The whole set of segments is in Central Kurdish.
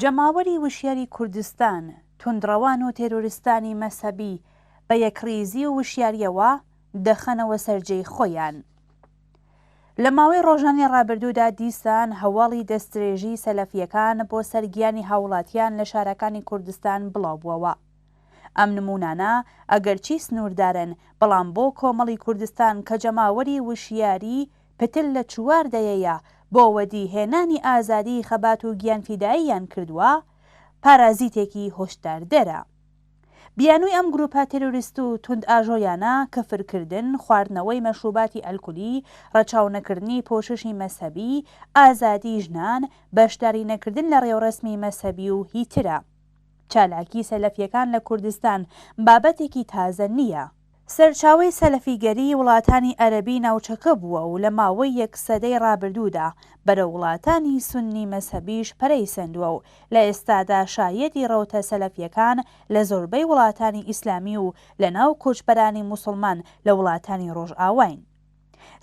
جەماوەری وشیاری کوردستان توندڕەوان و تێرۆریستانی مەسەبی بە یەکڕیزی و وشیاریەوە دەخەنەوە سەرجەی خۆیان. لە ماوەی ڕۆژانی ڕابردوودا دیسان هەواڵی دەستدرێژی سەلەفیەکان بۆ سەرگیانی هاوڵاتیان لە شارەکانی کوردستان بڵاوبووەوە. ئەم نمونانە ئەگەرچی سنووردارن بەڵام بۆ کۆمەڵی کوردستان کە جەماوەری وشیاری پتل لە چواردەیەیە بۆ وەدیهێنانی ئازادی خەبات و گیانفیداییان کردووە پارازیتێکی هۆشداردەرە. بیانووی ئەم گروپە تێرۆریست و توند ئاژۆیانە کەفرکردن، خواردنەوەی مەشروباتی ئەلکولی، ڕەچاونەکردنی پۆششی مەسەبی، ئازادی ژنان، بەشداری نەکردن لە ڕێوەڕەسمی مەسەبی و هیترە. چالاکی سەلەفیەکان لە کوردستان بابەتێکی تازە نییە. سەرچاوەی سەلەفیگەری وڵاتانی عەرەبی ناوچەکە بووە و لە ماوەی یەک سەدەی ڕابردوودا بەرە وڵاتانی سونی مەسەبیش پەرەی سەندووە و لە ئێستادا شایەتی ڕەوتە سەلەفیەکان لە زۆربەی وڵاتانی ئیسلامی و لە ناو کۆچبەرانی موسڵمان لە وڵاتانی ڕۆژئاواین.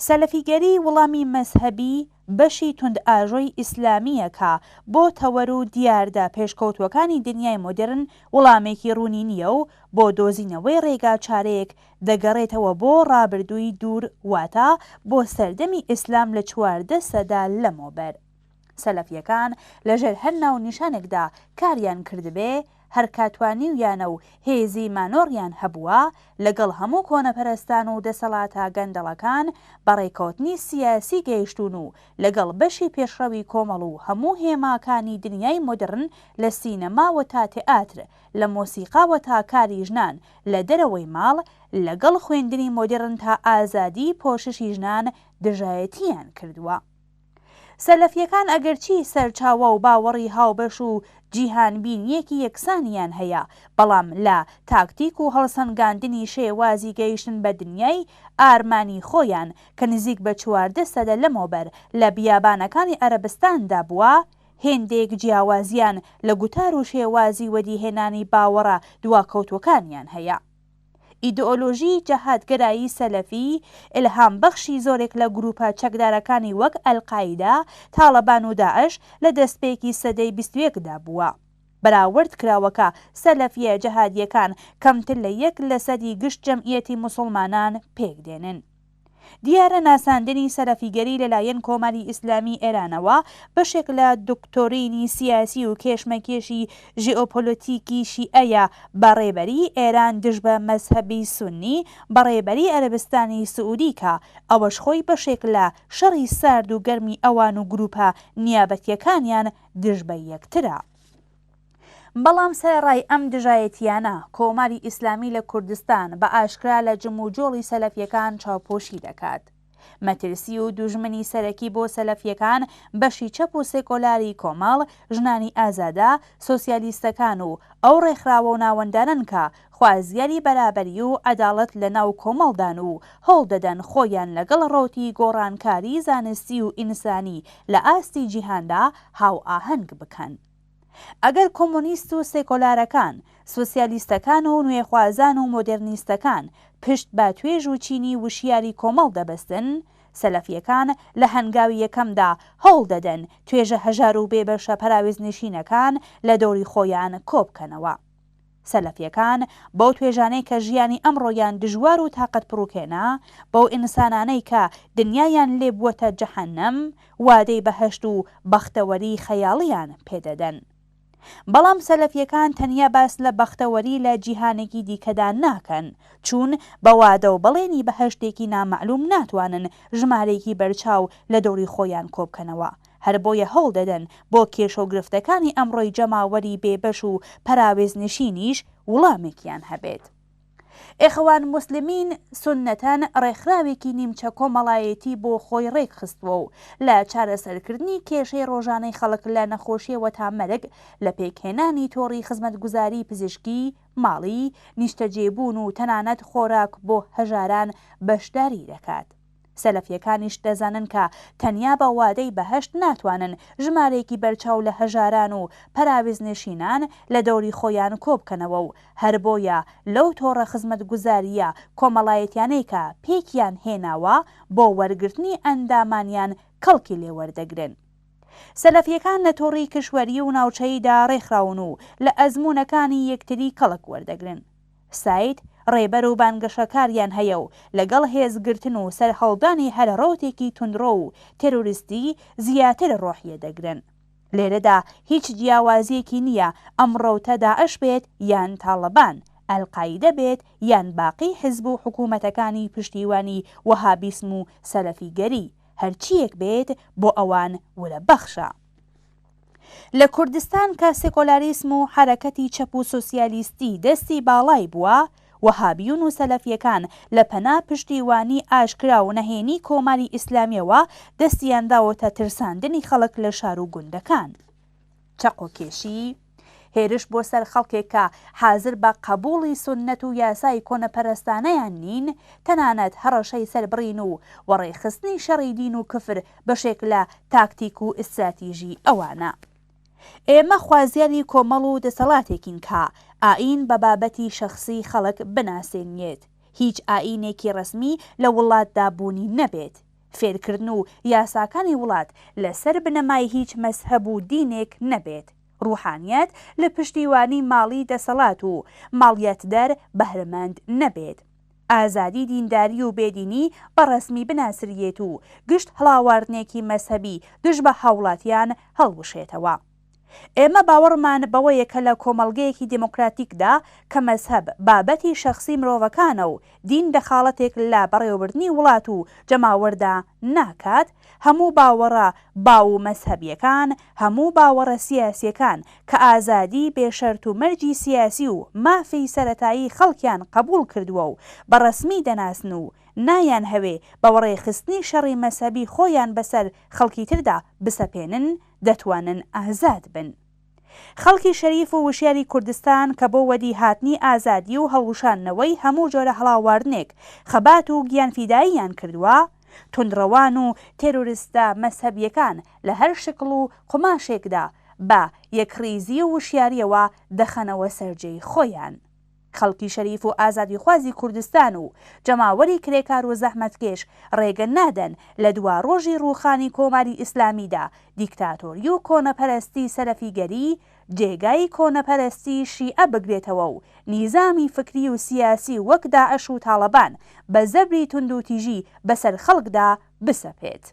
سەلەفیگەری وەڵامی مەزهەبی بەشی توند ئاژۆی ئیسلامیەکە بۆ تەوەر و دیاردا پێشکەوتوەکانی دنیای مۆدرن وەڵامێکی ڕوونی نییە و بۆ دۆزینەوەی ڕێگا چارەیەک دەگەڕێتەوە بۆ ڕابردووی دوور واتە بۆ سەردەمی ئیسلام لە 14 سەدا لەمەوبەر. سەلەفیەکان لەژێر هەر ناونیشانێکدا کاریان کردبێ هەر کاتوانیویانە و هێزی مانۆڕیان هەبووە لەگەڵ هەموو کۆنەپەرستان و دەسەڵاتە گەندەڵەکان بەڕێکەوتنی سیاسی گەیشتون و لەگەڵ بەشی پێشڕەوی کۆمەڵ و هەموو هێماکانی دنیای مۆدرن لە سینەماوە تا تێئاتر، لە مۆسیقاوە تا کاری ژنان لە دەرەوەی ماڵ، لەگەڵ خوێندنی مۆدرن تا ئازادی پۆششی ژنان دژایەتیان کردووە. سەلەفیەکان ئەگەرچی سەرچاوە و باوەڕی هاوبەش و جیهانبینیەکی یەکسانیان هەیە، بەڵام لە تاکتیک و هەڵسەنگاندنی شێوازی گەیشتن بە دنیای ئارمانی خۆیان کە نزیک بە 14 سەدە لەمەوبەر لە بیابانەکانی عەرەبستاندا بووە، هێندێک جیاوازیان لە گوتار و شێوازی وەدیهێنانی باوەڕە دواکەوتوەکانیان هەیە. ئیدئۆلۆژی جەهادگەرایی سەلەفی ئیلهام بەخشی زۆرێک لە گروپە چەکدارەکانی وەک ئەلقاعیدا، تاڵەبان و داعش لە دەستپێکی سەدەی 21دا بووە. بەراورد کراوەکە سەلەفیە جەهادیەکان کەمتر لە 1% گشت جەمعیەتی موسڵمانان پێک دێنن. دیارە ناساندنی سەلەفیگەری لەلایەن کۆماری ئیسلامی ئێرانەوە بەشێک لە دکتۆرینی سیاسی و کێشمەکێشی ژئۆپۆلیتیکی شیعەیە بەڕێبەری ئێران دژ بە مەزهەبی سونی بەڕێبەری عەرەبستانی سعودیکە، ئەوەش خۆی بەشێک لە شەڕی سارد و گەرمی ئەوان و گروپە نیابەتیەکانیان دژ بە یەکترە. بەڵام سەرڕای ئەم دژایەتیانە کۆماری ئیسلامی لە کوردستان بە ئاشکرا لە جموجۆڵی سەلەفیەکان چاوپۆشی دەکات. مەترسی و دوژمنی سەرەکی بۆ سەلەفیەکان بەشی چەپ و سێکۆلاری کۆمەڵ، ژنانی ئازادە، سۆسیالیستەکان و ئەو ڕێکخراوە و ناوەندانن کە خوازیاری بەرابەری و عەداڵەت لە ناو کۆمەڵدان و هەوڵ دەدەن خۆیان لەگەڵ ڕۆتی گۆڕانکاری زانستی و ئینسانی لە ئاستی جیهاندا هاو ئاهەنگ بکەن. ئەگەر کۆمۆنیست و سێکۆلارەکان، سۆسیالیستەکان و نوێخوازان و مۆدێرنیستەکان پشت بە توێژ و چینی وشیاری کۆمەڵ دەبەستن، سەلەفیەکان لە هەنگاوی یەکەمدا هەوڵ دەدەن توێژە هەژار و بێبەشە پەراوێزنشینەکان لە دەوری خۆیان کۆبکەنەوە. سەلەفیەکان بەو توێژانەی کە ژیانی ئەمڕۆیان دژوار و تاقەت پڕوکێنا، بەو ئینسانانەی کە دنیایان لێ بووەتە جەحەنەم، وادەی بەهەشت و بەختەوەری خەیاڵیان پێدەدەن. بەڵام سەلەفیەکان تەنیا باس لە بەختەوەری لە جیهانێکی دیکەدا ناکەن، چون بە وادە و بەڵێنی بەهەشتێکی نامەعلوم ناتوانن ژمارەیەکی بەرچاو لە دەوری خۆیان کۆبکەنەوە. هەر بۆیە هەوڵ دەدەن بۆ کێشە و گرفتەکانی ئەمڕۆی جەماوەری بێبەش و پەراوێزنشینیش وڵامێکیان هەبێت. ئێخوان موسلمین سونەتەن ڕێکخراوێکی نیمچە کۆمەڵایەتی بۆ خۆی ڕێک خستووە و لە چارەسەرکردنی کێشەی ڕۆژانەی خەڵک لە نەخۆشیەوە تا مەرگ، لە پێکهێنانی تۆڕی خزمەتگوزاری پزیشکی، ماڵی، نیشتەجێبوون و تەنانەت خۆراک بۆ هەژاران بەشداری دەکات. سەلەفیەکانیش دەزانن کە تەنیا بە وادەی بەهەشت ناتوانن ژمارەیەکی بەرچاو لە هەژاران و پەراوێزنشینان لە دەوری خۆیان کۆبکەنەوە و هەر بۆیە لەو تۆڕە خزمەتگوزاریە کۆمەڵایەتیانەی کە پێکیان هێناوە بۆ وەرگرتنی ئەندامانیان کەڵکی لێوەردەگرن. سەلەفیەکان لە تۆڕی کشوەری و ناوچەیدا ڕێکخراون و لە ئەزموونەکانی یەکتری کەڵک وەردەگرن. سایت ڕێبەر و بانگەشەکاریان هەیە و لەگەڵ هێزگرتن و سەرهەڵدانی هەر ڕۆتێکی توندڕۆ و تێرۆریستی زیاتر ڕۆحیە دەگرن. لێرەدا هیچ جیاوازیەکی نییە ئەم ڕەوتە داعش بێت یان تاڵەبان، ئەلقاعیدە بێت یان باقی حیزب و حکوومەتەکانی پشتیوانی وەهابیسم و سەلەفیگەری، هەرچیەک بێت بۆ ئەوان وەرە بەخشە. لە کوردستان کە سێکۆلاریسم و حرەکەتی چەپ و سۆسیالیستی دەستی باڵای بووە، وەهابیون و سەلەفیەکان لە پەنا پشتیوانی ئاشکرا و نەهێنی کۆماری ئیسلامیەوە دەستیانداوەتە ترساندنی خەڵک لە شار و گوندەکان. چەقۆکێشی هێرش بۆ سەر خەڵکێک کە حازر بە قبوڵی سنەت و یاسای کۆنەپەرستانەیان نین، تەنانەت هەڕەشەی سەربڕین و وەڕێخستنی شەڕی دین و کفر بەشێک لە تاکتیک و ئستراتیژی ئەوانە. ئێمە خوازیاری کۆمەڵ و دەسەڵاتێکین کە ئاین بە بابەتی شەخصی خەڵک بناسێنێت، هیچ ئاینێکی ڕسمی لە وڵاتدا بوونی نەبێت، فێرکردن و یاساکانی وڵات لەسەر بنەمای هیچ مەزهەب و دینێک نەبێت، ڕوحانیەت لە پشتیوانی ماڵی دەسەڵات و ماڵیەتدەر بەهرەمەند نەبێت، ئازادی دینداری و بێدینی بە ڕسمی بناسرێت و گشت هەڵاواردنێکی مەزهەبی دژ بە هاوڵاتیان هەڵوشێتەوە. ئێمە باوەڕمان بەوەیە کە لە کۆمەڵگەیەکی دموکراتیکدا کە مەزهەب بابەتی شەخصی مرۆڤەکانە و دین دەخاڵەتێک لە بەڕێوەبردنی وڵات و جەماوەردا ناکات، هەموو باوەڕە باو و مەزهەبیەکان، هەموو باوەڕە سیاسیەکان کە ئازادی بێشەرت و مەرجی سیاسی و مافی سەرەتایی خەڵکیان قبول کردووە و بەڕسمی دەناسن و نایان هەوێ بە وەڕێخستنی شەڕی مەزهەبی خۆیان بەسەر خەڵکی تردا بسەپێنن، دەتوانن ئازاد بن. خەڵکی شەریف و وشیاری کوردستان کە بۆ وەدی هاتنی ئازادی و هەڵوشاندنەوەی هەموو جۆرە هەڵاواردنێک خەبات و گیانفیداییان کردووە، توندڕەوان و تێرۆریستە مەزهەبیەکان لە هەر شکڵ و قماشێکدا بە یەکڕیزی و وشیاریەوە دەخەنەوە سەرجەی خۆیان. خەڵکی شەریف و ئازادی خوازی کوردستان و جەماوەری کرێکار و زەحمەتکێش ڕێگە نادەن لە دوا ڕۆژی ڕووخانی کۆماری ئیسلامیدا دیکتاتۆری و کۆنەپەرستی سەلەفیگەری جێگای کۆنەپەرستی شیعە بگرێتەوە و نیزامی فکری و سیاسی وەک داعش و تاڵەبان بە زەبری تونند و تیژی بەسەر خەڵکدا بسەپێت.